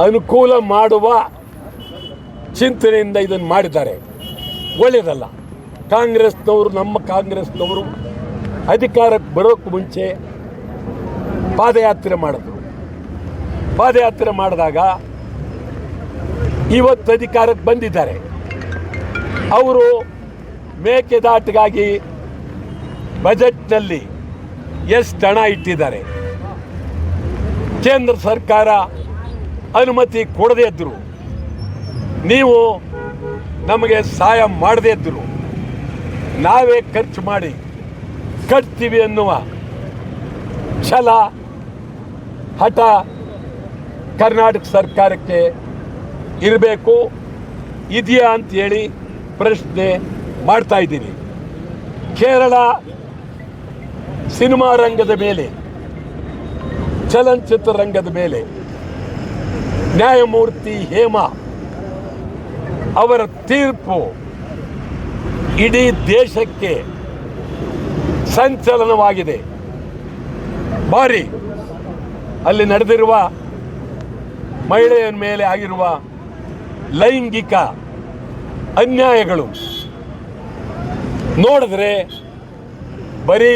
ಅನುಕೂಲ ಮಾಡುವ ಚಿಂತನೆಯಿಂದ ಇದನ್ನು ಮಾಡಿದ್ದಾರೆ. ಒಳ್ಳೆಯದಲ್ಲ. ಕಾಂಗ್ರೆಸ್ನವರು, ನಮ್ಮ ಕಾಂಗ್ರೆಸ್ನವರು ಅಧಿಕಾರಕ್ಕೆ ಬರೋಕ್ಕೆ ಮುಂಚೆ ಪಾದಯಾತ್ರೆ ಮಾಡಿದ್ರು. ಪಾದಯಾತ್ರೆ ಮಾಡಿದಾಗ ಇವತ್ತು ಅಧಿಕಾರಕ್ಕೆ ಬಂದಿದ್ದಾರೆ. ಅವರು ಮೇಕೆದಾಟಿಗಾಗಿ ಬಜೆಟ್ನಲ್ಲಿ ಎಷ್ಟು ಹಣ ಇಟ್ಟಿದ್ದಾರೆ? ಕೇಂದ್ರ ಸರ್ಕಾರ ಅನುಮತಿ ಕೊಡದೇ ಇದ್ದರು, ನೀವು ನಮಗೆ ಸಹಾಯ ಮಾಡದೇ ಇದ್ದರು, ನಾವೇ ಖರ್ಚು ಮಾಡಿ ಕಟ್ತೀವಿ ಅನ್ನುವ ಛಲ, ಹಠ ಕರ್ನಾಟಕ ಸರ್ಕಾರಕ್ಕೆ ಇರಬೇಕು. ಇದೆಯಾ ಅಂತೇಳಿ ಪ್ರಶ್ನೆ ಮಾಡ್ತಾ ಇದ್ದೀನಿ. ಕೇರಳ ಸಿನಿಮಾ ರಂಗದ ಮೇಲೆ, ಚಲನಚಿತ್ರ ರಂಗದ ಮೇಲೆ ನ್ಯಾಯಮೂರ್ತಿ ಹೇಮಾ ಅವರ ತೀರ್ಪು ಇಡೀ ದೇಶಕ್ಕೆ ಸಂಚಲನವಾಗಿದೆ. ಭಾರಿ ಅಲ್ಲಿ ನಡೆದಿರುವ ಮಹಿಳೆಯ ಮೇಲೆ ಆಗಿರುವ ಲೈಂಗಿಕ ಅನ್ಯಾಯಗಳು ನೋಡಿದ್ರೆ ಬರೀ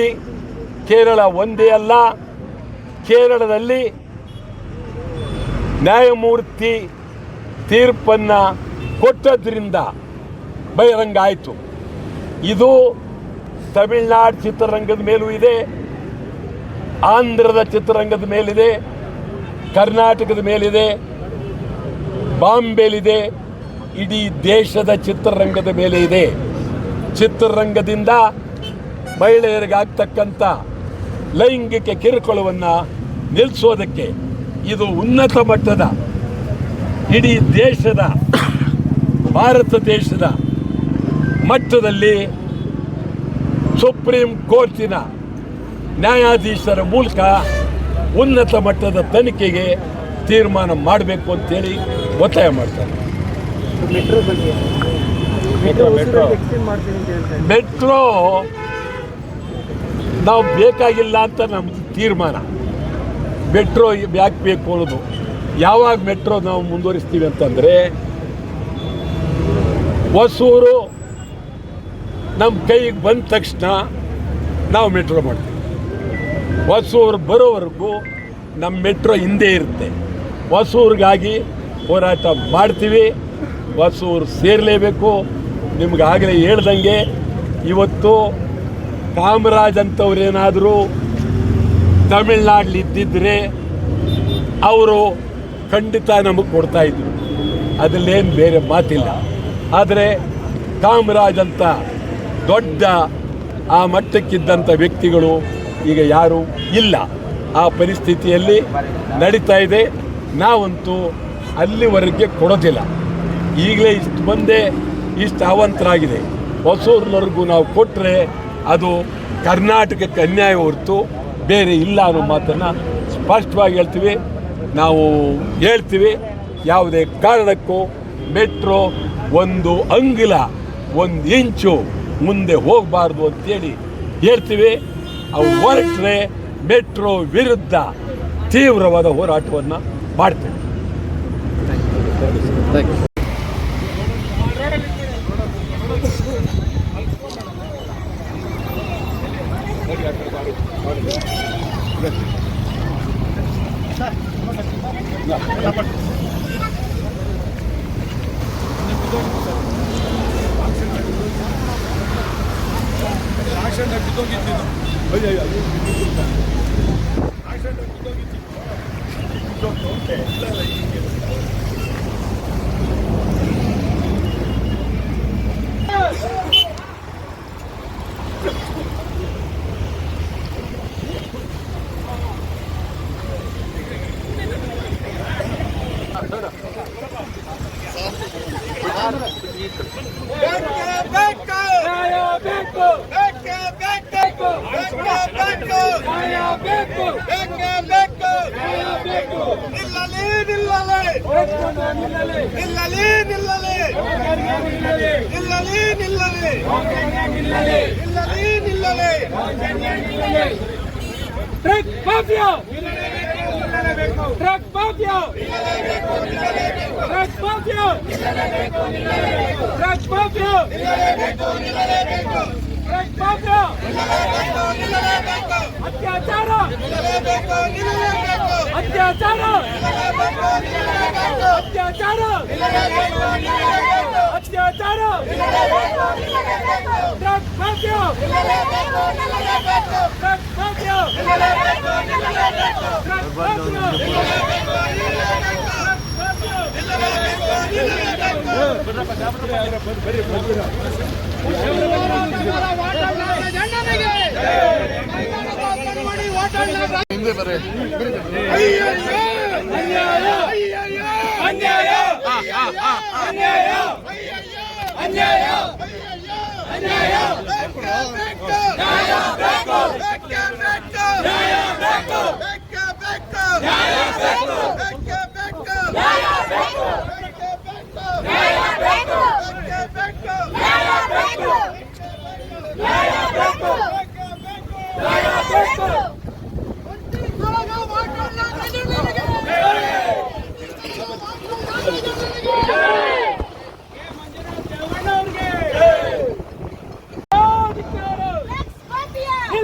ಕೇರಳ ಒಂದೇ ಅಲ್ಲ, ಕೇರಳದಲ್ಲಿ ನ್ಯಾಯಮೂರ್ತಿ ತೀರ್ಪನ್ನು ಕೊಟ್ಟದ್ರಿಂದ ಬಹಿರಂಗ ಆಯಿತು. ಇದು ತಮಿಳುನಾಡು ಚಿತ್ರರಂಗದ ಮೇಲೂ ಇದೆ, ಆಂಧ್ರದ ಚಿತ್ರರಂಗದ ಮೇಲಿದೆ, ಕರ್ನಾಟಕದ ಮೇಲಿದೆ, ಬಾಂಬೆಲಿದೆ, ಇಡೀ ದೇಶದ ಚಿತ್ರರಂಗದ ಮೇಲೆ ಇದೆ. ಚಿತ್ರರಂಗದಿಂದ ಮಹಿಳೆಯರಿಗಾಗ್ತಕ್ಕಂಥ ಲೈಂಗಿಕ ಕಿರುಕುಳವನ್ನು ನಿಲ್ಲಿಸೋದಕ್ಕೆ ಇದು ಉನ್ನತ ಮಟ್ಟದ ಇಡೀ ದೇಶದ ಭಾರತ ದೇಶದ ಮಟ್ಟದಲ್ಲಿ ಸುಪ್ರೀಂ ಕೋರ್ಟಿನ ನ್ಯಾಯಾಧೀಶರ ಮೂಲಕ ಉನ್ನತ ಮಟ್ಟದ ತನಿಖೆಗೆ ತೀರ್ಮಾನ ಮಾಡಬೇಕು ಅಂತೇಳಿ ಒತ್ತಾಯ ಮಾಡ್ತಾರೆ. ಮೆಟ್ರೋ ನಾವು ಬೇಕಾಗಿಲ್ಲ ಅಂತ ನಮ್ಮದು ತೀರ್ಮಾನ. ಮೆಟ್ರೋ ಯಾಕೆ ಬೇಕು ಅನ್ನೋದು, ಯಾವಾಗ ಮೆಟ್ರೋ ನಾವು ಮುಂದುವರಿಸ್ತೀವಿ ಅಂತಂದರೆ ಹೊಸೂರು ನಮ್ಮ ಕೈಗೆ ಬಂದ ತಕ್ಷಣ ನಾವು ಮೆಟ್ರೋ ಮಾಡ್ತೀವಿ. ಹೊಸೂರು ಬರೋವರೆಗೂ ನಮ್ಮ ಮೆಟ್ರೋ ಹಿಂದೆ ಇರುತ್ತೆ. ಹೊಸೂರಿಗಾಗಿ ಹೋರಾಟ ಮಾಡ್ತೀವಿ. ಹೊಸೂರು ಸೇರಲೇಬೇಕು. ನಿಮ್ಗೆ ಆಗಲೇ ಹೇಳ್ದಂಗೆ ಇವತ್ತು ಕಾಮರಾಜ್ ಅಂತವ್ರೇನಾದರೂ ತಮಿಳ್ನಾಡಲ್ಲಿ ಇದ್ದಿದ್ದರೆ ಅವರು ಖಂಡಿತ ನಮಗೆ ಕೊಡ್ತಾಯಿದ್ರು, ಅದರಲ್ಲೇನು ಬೇರೆ ಮಾತಿಲ್ಲ. ಆದರೆ ಕಾಮರಾಜ್ ಅಂತ ದೊಡ್ಡ ಆ ಮಟ್ಟಕ್ಕಿದ್ದಂಥ ವ್ಯಕ್ತಿಗಳು ಈಗ ಯಾರೂ ಇಲ್ಲ. ಆ ಪರಿಸ್ಥಿತಿಯಲ್ಲಿ ನಡೀತಾ ಇದೆ. ನಾವಂತೂ ಅಲ್ಲಿವರೆಗೆ ಕೊಡೋದಿಲ್ಲ. ಈಗಲೇ ಇಷ್ಟು ಬಂದೆ ಇಷ್ಟು ಅವಂತರಾಗಿದೆ. ಹೊಸೂರಿನವರೆಗೂ ನಾವು ಕೊಟ್ಟರೆ ಅದು ಕರ್ನಾಟಕಕ್ಕೆ ಅನ್ಯಾಯ ಹೊರತು ಬೇರೆ ಇಲ್ಲ ಅನ್ನೋ ಮಾತನ್ನು ಸ್ಪಷ್ಟವಾಗಿ ಹೇಳ್ತೀವಿ. ನಾವು ಹೇಳ್ತೀವಿ, ಯಾವುದೇ ಕಾರಣಕ್ಕೂ ಮೆಟ್ರೋ ಒಂದು ಅಂಗುಲ ಒಂದು ಇಂಚು ಮುಂದೆ ಹೋಗಬಾರ್ದು ಅಂತೇಳಿ ಹೇಳ್ತೀವಿ. ಅವು ಹೊರಟ್ರೆ ಮೆಟ್ರೋ ವಿರುದ್ಧ ತೀವ್ರವಾದ ಹೋರಾಟವನ್ನು ಮಾಡ್ತೀವಿ.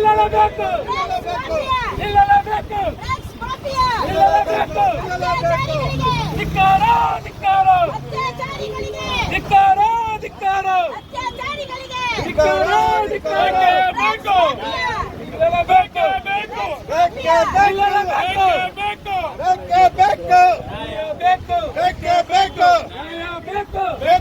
ನಿಲ್ಲಲೇಬೇಕು ನಿಲ್ಲಲೇಬೇಕು ಡ್ರಗ್ಸ್ ಮಾಫಿಯಾ ನಿಲ್ಲಲೇಬೇಕು ಅತ್ಯಾಚಾರಿಗಳಿಗೆ ಧಿಕ್ಕಾರ ಧಿಕ್ಕಾರ ಅತ್ಯಾಚಾರಿಗಳಿಗೆ ಧಿಕ್ಕಾರ ಧಿಕ್ಕಾರ ಅತ್ಯಾಚಾರಿಗಳಿಗೆ ಧಿಕ್ಕಾರ ಧಿಕ್ಕಾರ ಬೇಕು ನಿಲ್ಲಲೇಬೇಕು ಬೇಕು ನಿಲ್ಲಲೇಬೇಕು ಬೇಕು ಬೇಕು ಬೇಕು ಬೇಕು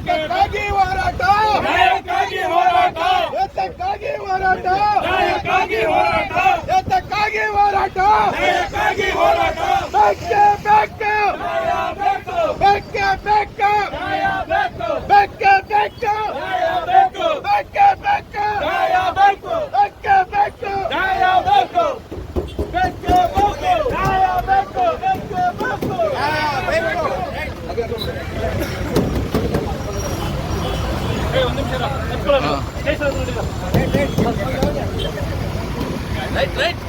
ನ್ಯಾಯಕ್ಕಾಗಿ ಹೋರಾಟ ನ್ಯಾಯಕ್ಕಾಗಿ ಹೋರಾಟ ಎತ್ತಕ್ಕಾಗಿ ಹೋರಾಟ ನ್ಯಾಯಕ್ಕಾಗಿ ಹೋರಾಟ ಎತ್ತಕ್ಕಾಗಿ ಹೋರಾಟ ನ್ಯಾಯಕ್ಕಾಗಿ ಹೋರಾಟ ಬೇಕೇ ಬೇಕು ನ್ಯಾಯ ಬೇಕು ಬೇಕೇ ಬೇಕು ನ್ಯಾಯ ಬೇಕು ಬೇಕೇ ಬೇಕು ನ್ಯಾಯ ಬೇಕು ಬೇಕೇ ಬೇಕು ನ್ಯಾಯ ಬೇಕು ಬೇಕೇ ಬೇಕು ನ್ಯಾಯ ಬೇಕು ಬೇಕೇ ಬೇಕು ನ್ಯಾಯ ಬೇಕು ಬೇಕೇ ಬೇಕು ನ್ಯಾಯ ಬೇಕು ರೈಟ್ ರೈಟ್